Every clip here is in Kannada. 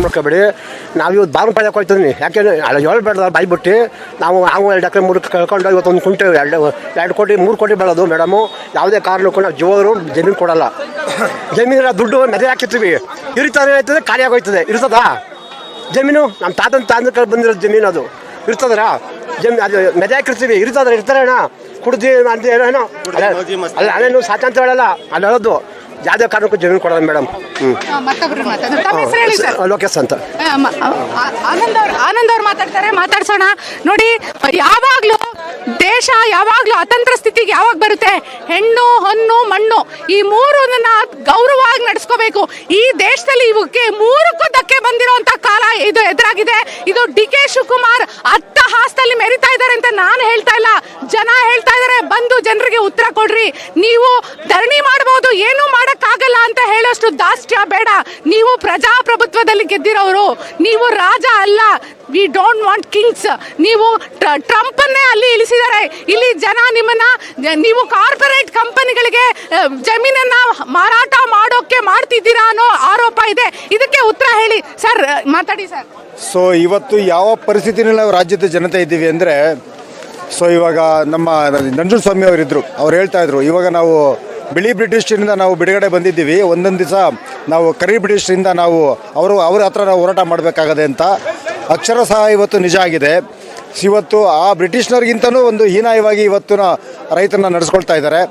ಮಾಡ್ಕೊಬೇಡಿ. ನಾವು ಇವತ್ತು ಬಾರು ಪಡೆಯಕ್ಕೆ ಹೋಗ್ತೀನಿ, ಯಾಕೆಂದರೆ ಹೇಳ್ಬೇಡ ಬಾಯ್ಬಿಟ್ಟು ನಾವು 2 ಎಕರೆ 3 ಕಳ್ಕೊಂಡು ಇವತ್ತು ಒಂದು ಕುಂಟೆ 2 ಕೋಟಿ 3 ಕೋಟಿ ಬೆಳೋದು ಮೇಡಮು. ಯಾವುದೇ ಕಾರಣಕ್ಕೂ ನಾವು ಜೀವರು ಜಮೀನು ಕೊಡಲ್ಲ. ಜಮೀನಿನ ದುಡ್ಡು ಮೆದೆ ಹಾಕಿರ್ತೀವಿ, ಇರ್ತಾನೆ ಆಯ್ತದೆ, ಖಾಲಿ ಆಗೋಯ್ತದೆ. ಇರ್ತದಾ ಜಮೀನು? ನಮ್ಮ ತಾತನ ಬಂದಿರೋ ಜಮೀನು ಅದು ಇರ್ತದ್ರ? ಅದು ಮೆದೆ ಹಾಕಿರ್ತೀವಿ, ಇರ್ತಾರೆ ಅಣ್ಣ. ಕುಡ್ದು ಅಂತ ಏನೋ ಅಲ್ಲ, ಅಲ್ಲೇನು ಸಾಚ ಅಂತ ಹೇಳಲ್ಲ, ಅಲ್ಲಿ ಹೇಳೋದು ಯಾವುದೇ ಕಾರಣಕ್ಕೂ ಜಮೀನು ಕೊಡೋದು ಮೇಡಮ್. ಲೋಕೇಶ್ ಅಂತ. ಆನಂದ್ ಅವ್ರು ಮಾತಾಡ್ಸೋಣ. ನೋಡಿ, ಯಾವಾಗ್ಲೂ ದೇಶ ಯಾವಾಗ್ಲೂ ಅತಂತ್ರ ಸ್ಥಿತಿಗೆ ಯಾವಾಗ ಬರುತ್ತೆ? ಹೆಣ್ಣು, ಹೊನ್ನು, ಮಣ್ಣು ಈ ಮೂರನ್ನ ಗೌರವವಾಗಿ ನಡೆಸ್ಕೋಬೇಕು. ಈ ದೇಶದಲ್ಲಿ ಇವಕ್ಕೆ 3ಕ್ಕೂ ಧಕ್ಕೆ ಬಂದಿರುವಂತ ಕಾಲ ಇದು ಎದುರಾಗಿದೆ. ಇದು DK ಶಿವಕುಮಾರ್ ಅಟ್ಟಹಾಸದಲ್ಲಿ ಮೆರಿತಾ ಇದ್ದಾರೆ ಅಂತ ನಾನು ಹೇಳ್ತಾ ಇಲ್ಲ, ಜನ ಹೇಳ್ತಾ ಇದ್ದಾರೆ. ಬಂದು ಜನರಿಗೆ ಉತ್ತರ ಕೊಡ್ರಿ. ನೀವು ಧರಣಿ ಮಾಡಬಹುದು, ಏನು ಮಾಡಕ್ಕಾಗಲ್ಲ ಅಂತ ಹೇಳೋಷ್ಟು ದಾಷ್ಟ್ಯ ಬೇಡ. ನೀವು ಪ್ರಜಾಪ್ರಭುತ್ವದಲ್ಲಿ ಗೆದ್ದಿರೋರು, ನೀವು ರಾಜ ಅಲ್ಲ. We don't want Kings. ನೀವು ಟ್ರಂಪ್ ಅನ್ನೇ ಅಲ್ಲಿ ಇಳಿಸಿದ್ದಾರೆ. ಇಲ್ಲಿ ಜನ ನಿಮ್ಮನ್ನ, ನೀವು ಕಾರ್ಪೊರೇಟ್ ಕಂಪನಿಗಳಿಗೆ ಜಮೀನನ್ನ ಮಾರಾಟ ಮಾಡೋಕೆ ಮಾಡ್ತಿದ್ದೀರಾ ಅನ್ನೋ ಆರೋಪ ಇದೆ. ಇದಕ್ಕೆ ಉತ್ತರ ಹೇಳಿ ಸರ್, ಮಾತಾಡಿ ಸರ್. ಸೊ ಇವತ್ತು ಯಾವ ಪರಿಸ್ಥಿತಿನಲ್ಲಿ ನಾವು ರಾಜ್ಯದ ಜನತೆ ಇದ್ದೀವಿ ಅಂದರೆ, ಸೊ ಇವಾಗ ನಮ್ಮ ನಂಜುಂಡಸ್ವಾಮಿ ಅವರಿದ್ದರು, ಅವ್ರು ಹೇಳ್ತಾ ಇದ್ರು ಇವಾಗ ನಾವು ಬಿಳಿ ಬ್ರಿಟಿಷರಿಂದ ನಾವು ಬಿಡುಗಡೆ ಬಂದಿದ್ದೀವಿ, ಒಂದೊಂದು ದಿವಸ ನಾವು ಕರಿ ಬ್ರಿಟಿಷರಿಂದ ನಾವು ಅವ್ರ ಹತ್ರ ನಾವು ಹೋರಾಟ ಮಾಡಬೇಕಾಗದೆ ಅಂತ. ಅಕ್ಷರ ಸಹ ಇವತ್ತು ನಿಜ ಆಗಿದೆ. ಇವತ್ತು ಆ ಬ್ರಿಟಿಷ್ನರಿಗಿಂತನೂ ಒಂದು ಹೀನಾಯವಾಗಿ ಇವತ್ತು ರೈತರನ್ನ ನಡೆಸ್ಕೊಳ್ತಾ ಇದ್ದಾರೆ.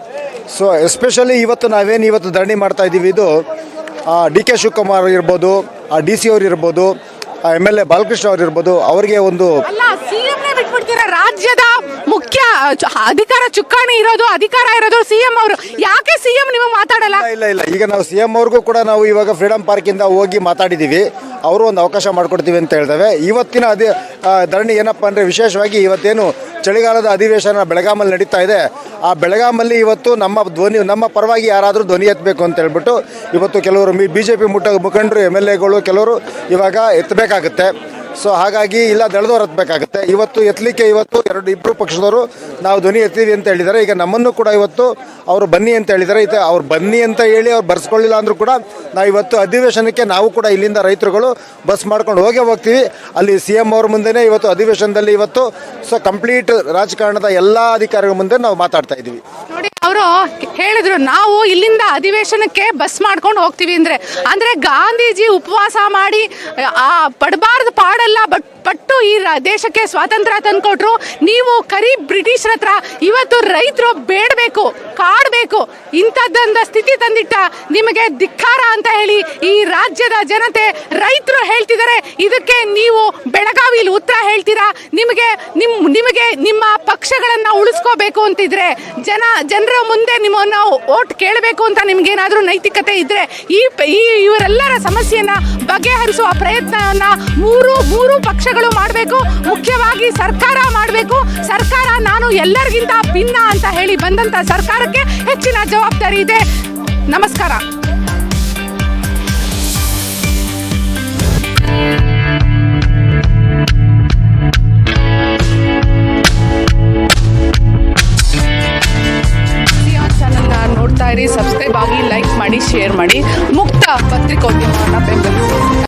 ಸೊ ಎಸ್ಪೆಷಲಿ ಇವತ್ತು ಇವತ್ತು ಧರಣಿ ಮಾಡ್ತಾ ಇದ್ದೀವಿ, ಇದು DK ಶಿವಕುಮಾರ್ ಇರ್ಬೋದು, DC ಅವ್ರು ಇರ್ಬೋದು, MLA ಬಾಲಕೃಷ್ಣ ಅವ್ರು ಇರ್ಬೋದು, ಅವರಿಗೆ ಒಂದು ರಾಜ್ಯದ ಮುಖ್ಯ ಅಧಿಕಾರ ಚುಕ್ಕಾಣಿ ಇರೋದು, ಅಧಿಕಾರ ಇರೋದು CM ಅವರು. ಯಾಕೆ CM ನೀವು ಮಾತಾಡಲ್ಲ? ಇಲ್ಲ, ಈಗ ನಾವು CM ಅವ್ರಿಗೂ ಕೂಡ ನಾವು ಇವಾಗ ಫ್ರೀಡಮ್ ಪಾರ್ಕಿಂದ ಹೋಗಿ ಮಾತಾಡಿದ್ದೀವಿ. ಅವರು ಒಂದು ಅವಕಾಶ ಮಾಡಿಕೊಡ್ತೀವಿ ಅಂತ ಹೇಳ್ತೇವೆ. ಇವತ್ತಿನ ಧರಣಿ ಏನಪ್ಪ ಅಂದರೆ, ವಿಶೇಷವಾಗಿ ಇವತ್ತೇನು ಚಳಿಗಾಲದ ಅಧಿವೇಶನ ಬೆಳಗಾಮಲ್ಲಿ ನಡೀತಾ ಇದೆ, ಆ ಬೆಳಗಾಮಲ್ಲಿ ಇವತ್ತು ನಮ್ಮ ಪರವಾಗಿ ಯಾರಾದರೂ ಧ್ವನಿ ಎತ್ತಬೇಕು ಅಂತ ಹೇಳ್ಬಿಟ್ಟು ಇವತ್ತು ಕೆಲವರು BJP ಮುಖಂಡರು MLAಗಳು ಕೆಲವರು ಇವಾಗ ಎತ್ತಬೇಕಾಗುತ್ತೆ. ಸೊ ಹಾಗಾಗಿ ಇಲ್ಲ ದಳದವ್ರು ಎತ್ತಬೇಕಾಗುತ್ತೆ. ಇವತ್ತು ಎತ್ತಲಿಕ್ಕೆ ಇಬ್ಬರು ಪಕ್ಷದವರು ನಾವು ಧ್ವನಿ ಎತ್ತೀವಿ ಅಂತ ಹೇಳಿದ್ದಾರೆ. ಈಗ ನಮ್ಮನ್ನು ಕೂಡ ಇವತ್ತು ಅವರು ಬನ್ನಿ ಅಂತ ಹೇಳಿದ್ದಾರೆ. ಅವ್ರು ಬನ್ನಿ ಅಂತ ಹೇಳಿ ಅವ್ರು ಬರ್ಸ್ಕೊಳ್ಳಿಲ್ಲ ಅಂದರೂ ಕೂಡ ನಾವು ಇವತ್ತು ಅಧಿವೇಶನಕ್ಕೆ ನಾವು ಕೂಡ ಇಲ್ಲಿಂದ ರೈತರುಗಳು ಬಸ್ ಮಾಡ್ಕೊಂಡು ಹೋಗ್ತೀವಿ. ಅಲ್ಲಿ CM ಅವ್ರ ಮುಂದೆನೇ ಇವತ್ತು ಅಧಿವೇಶನದಲ್ಲಿ ಇವತ್ತು ಕಂಪ್ಲೀಟ್ ರಾಜಕಾರಣದ ಎಲ್ಲ ಅಧಿಕಾರಿಗಳ ಮುಂದೆ ನಾವು ಮಾತಾಡ್ತಾ ಇದ್ದೀವಿ. ನೋಡಿ, ಅವರು ಹೇಳಿದ್ರು ನಾವು ಇಲ್ಲಿಂದ ಅಧಿವೇಶನಕ್ಕೆ ಬಸ್ ಮಾಡ್ಕೊಂಡು ಹೋಗ್ತೀವಿ ಅಂದ್ರೆ ಗಾಂಧೀಜಿ ಉಪವಾಸ ಮಾಡಿ ಪಡಬಾರ್ದು ಪಾಡಲ್ಲ ಪಟ್ಟು ಈ ದೇಶಕ್ಕೆ ಸ್ವಾತಂತ್ರ್ಯ ತಂದ್ಕೊಟ್ರು. ನೀವು ಕರಿ ಬ್ರಿಟಿಷರ ಹತ್ರ ಇವತ್ತು ರೈತರು ಬೇಡಬೇಕು, ಕಾಡಬೇಕು. ಇಂಥದ್ದೊಂದು ಸ್ಥಿತಿ ತಂದಿಟ್ಟ ನಿಮಗೆ ಧಿಕ್ಕಾರ ಅಂತ ಹೇಳಿ ಈ ರಾಜ್ಯದ ಜನತೆ ರೈತರು ಹೇಳ್ತಿದ್ದಾರೆ. ಇದಕ್ಕೆ ನೀವು ಬೆಳಗಾವಿಯಲ್ಲಿ ಉತ್ತರ ಹೇಳ್ತೀರಾ? ನಿಮಗೆ ನಿಮ್ಮ ಪಕ್ಷಗಳನ್ನ ಉಳಿಸ್ಕೋಬೇಕು ಅಂತಿದ್ರೆ, ಜನರ ಮುಂದೆ ನಿಮ್ಮನ್ನ ಓಟ್ ಕೇಳಬೇಕು ಅಂತ ನಿಮ್ಗೇನಾದ್ರೂ ನೈತಿಕತೆ ಇದ್ರೆ ಇವರೆಲ್ಲರ ಸಮಸ್ಯೆಯನ್ನ ಬಗೆಹರಿಸುವ ಪ್ರಯತ್ನವನ್ನ ಮೂರು ಪಕ್ಷಗಳು ಮಾಡಬೇಕು. ಮುಖ್ಯವಾಗಿ ಸರ್ಕಾರ ಮಾಡಬೇಕು. ಸರ್ಕಾರ ನಾನು ಎಲ್ಲರಿಗಿಂತ ಭಿನ್ನ ಅಂತ ಹೇಳಿ ಬಂದಂತ ಸರ್ಕಾರಕ್ಕೆ ಹೆಚ್ಚಿನ ಜವಾಬ್ದಾರಿ ಇದೆ. ನಮಸ್ಕಾರ. ನೋಡ್ತಾ ಇರಿ, ಸಬ್ಸ್ಕ್ರೈಬ್ ಆಗಿ, ಲೈಕ್ ಮಾಡಿ, ಶೇರ್ ಮಾಡಿ. ಮುಕ್ತ ಪತ್ರಿಕೋದ್ಯಮವನ್ನು ಬೆಂಬಲಿಸಿ.